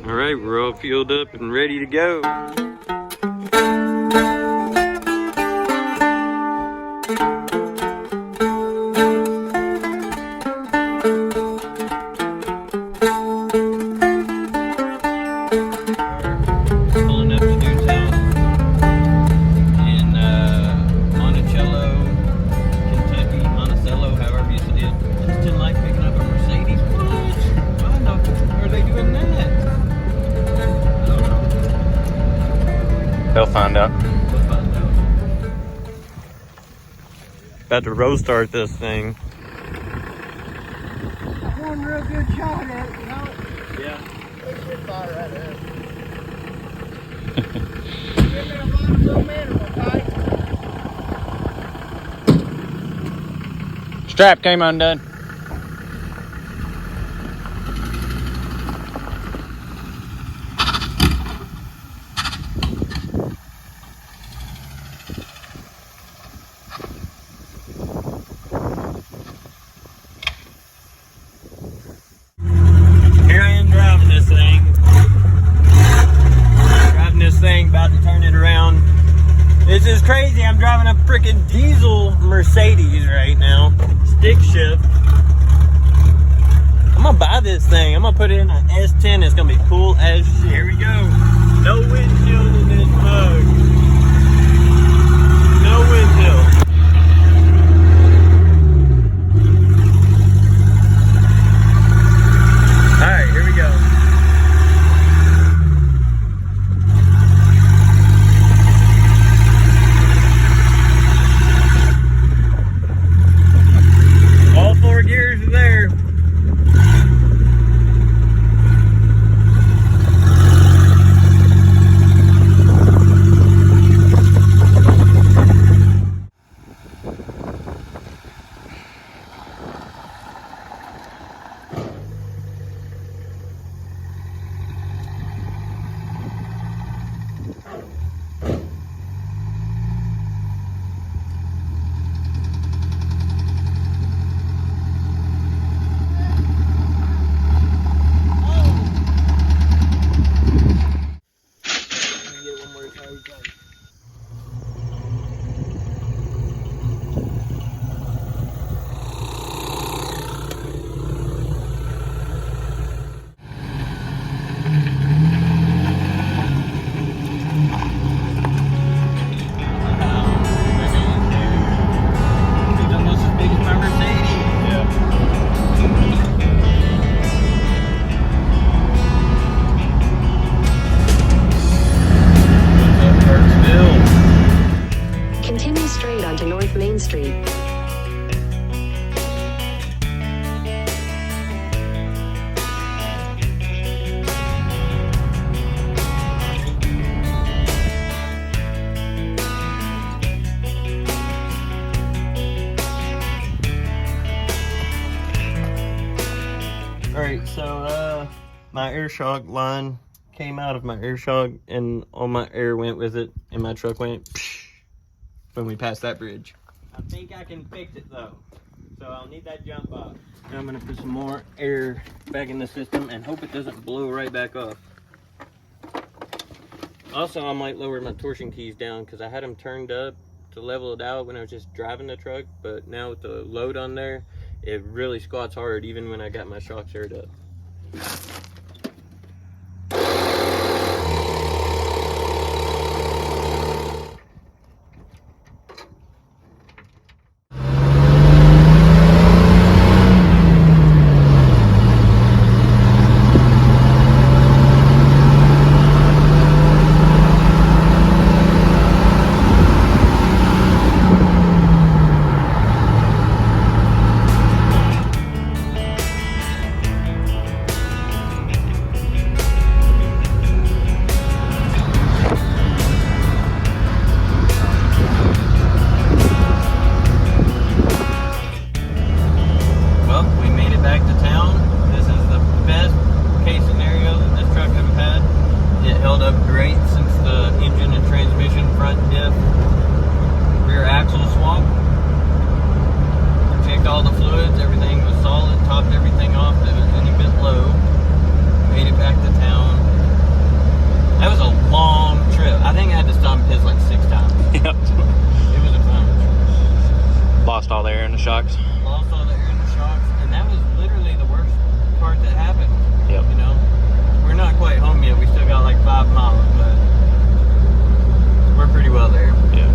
All right, we're all fueled up and ready to go. Pulling up to dude's house in Monticello, Kentucky, Monticello, however you say it. It's just like picking up a Mercedes. What? I don't know. Are they doing that? They'll find out. About to road start this thing. One real good shot at it, you know? Yeah. It should fire right there. Give me a lot of momentum, okay? Strap came undone. Here I am driving this thing. Driving this thing, about to turn it around. This is crazy. I'm driving a freaking diesel Mercedes right now. Stick shift. I'm gonna buy this thing. I'm gonna put it in an S10. It's gonna be cool as shit. Here we go. No windshield in this mug. No windshield. Alright, here we go. All four gears are there. Continue straight onto North Main Street. Alright, so my air shock line came out of my air shock and all my air went with it and my truck went psh, when we passed that bridge. I think I can fix it though, so I'll need that jump box. Now I'm gonna put some more air back in the system and hope it doesn't blow right back off. Also, I might lower my torsion keys down because I had them turned up to level it out when I was just driving the truck, but now with the load on there, it really squats hard even when I got my shocks aired up. Yep. It was a fun. Lost all the air in the shocks. Lost all the air in the shocks, and that was literally the worst part that happened. Yep. You know, we're not quite home yet. We still got like 5 miles, but we're pretty well there. Yeah.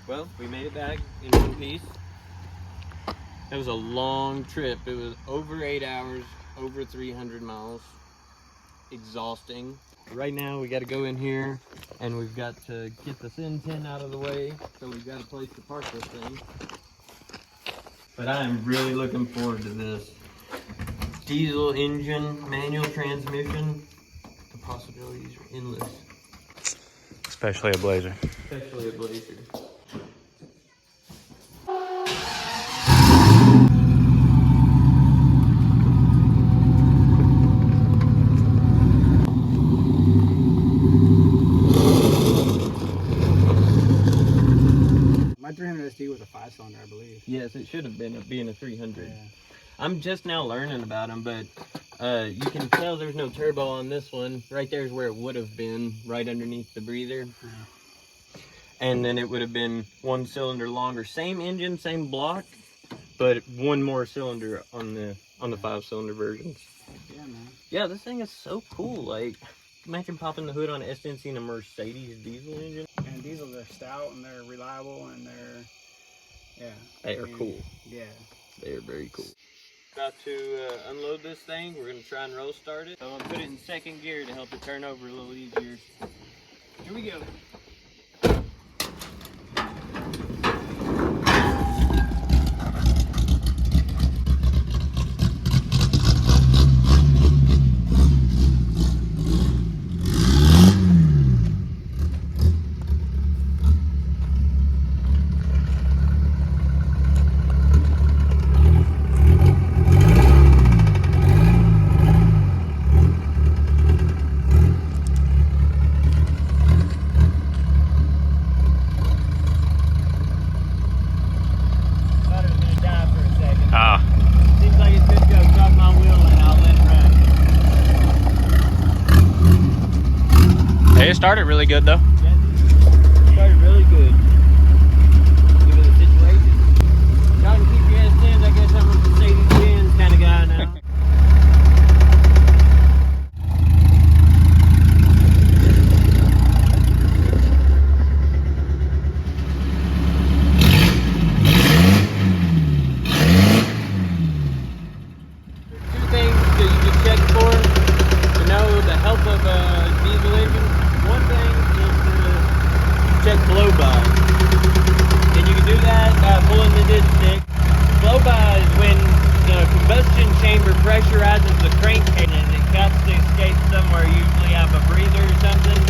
Well, we made it back in one piece. It was a long trip. It was over 8 hours, over 300 miles. Exhausting. Right now we got to go in here and we've got to get the S10 out of the way, so we've got a place to park this thing. But I am really looking forward to this. Diesel engine, manual transmission. The possibilities are endless. Especially a Blazer. Especially a Blazer. My 300 SD was a 5-cylinder, I believe. Yes, it should have been being a 300. Yeah. I'm just now learning about them, but you can tell there's no turbo on this one. Right there is where it would have been, right underneath the breather. Yeah. And then it would have been 1 cylinder longer. Same engine, same block, but 1 more cylinder on the 5-cylinder versions. Yeah, man. Yeah, this thing is so cool. Like, imagine popping the hood on an S10, seeing a Mercedes diesel engine. And diesels are stout and they're reliable and they're, yeah. They are cool. Yeah. They are very cool. About to unload this thing. We're going to try and roll start it. So I'm going to put it in 2nd gear to help it turn over a little easier. Here we go. It started really good though. Yeah, it started really good. Given the situation. Y'all can keep your S10s. I guess I'm a Mercedes-Benz kind of guy now. Two things that you can check for to know the health of a diesel engine. One thing is to check blow by. And you can do that by pulling the dipstick. Blow by is when the combustion chamber pressurizes the crankcase and it got to escape somewhere, usually out of a breather or something.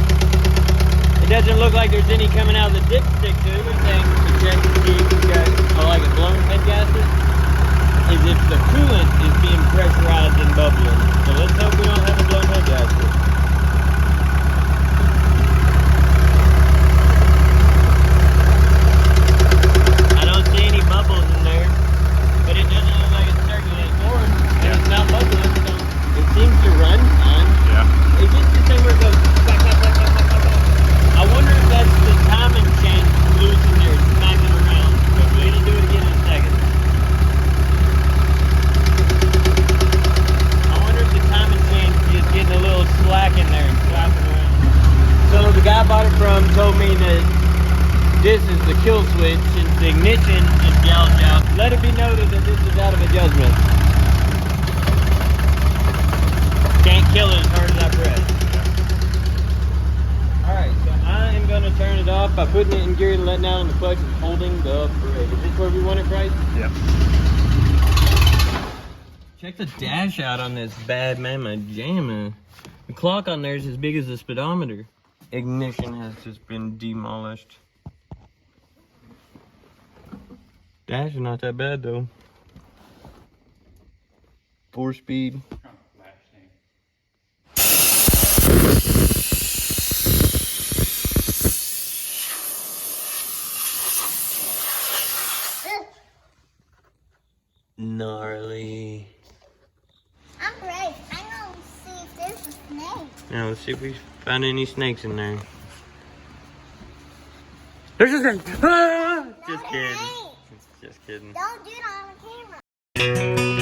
It doesn't look like there's any coming out of the dipstick too. The thing to check to see if you've got like a blown head gasket is if the coolant is being pressurized and bubbling. So let's hope we don't have a blown head gasket. I don't see any bubbles in there, but it doesn't look like it's circulating forward, and it's not bubbling, so it seems to run fine. Yeah. It's just the thing where it goes back, back, back, back, back, back, back. I wonder if that's the timing chain loose in there, smacking around. But we need to do it again in a second. I wonder if the timing chain is getting a little slack in there and flapping around. So the guy I bought it from told me that this is the kill switch since the ignition is gouged out. Let it be noted that this is out of adjustment. Can't kill it as hard as I press. Alright, so I am going to turn it off by putting it in gear and letting out on the clutch and holding the brake. Is this where we want it, Bryce? Yeah. Check the dash out on this bad mama jamma. The clock on there is as big as the speedometer. Ignition has just been demolished. Dash is not that bad though. 4-speed. Now let's see if we find any snakes in there. There's a snake! Ah! Just kidding. Just kidding. Don't do it on the camera.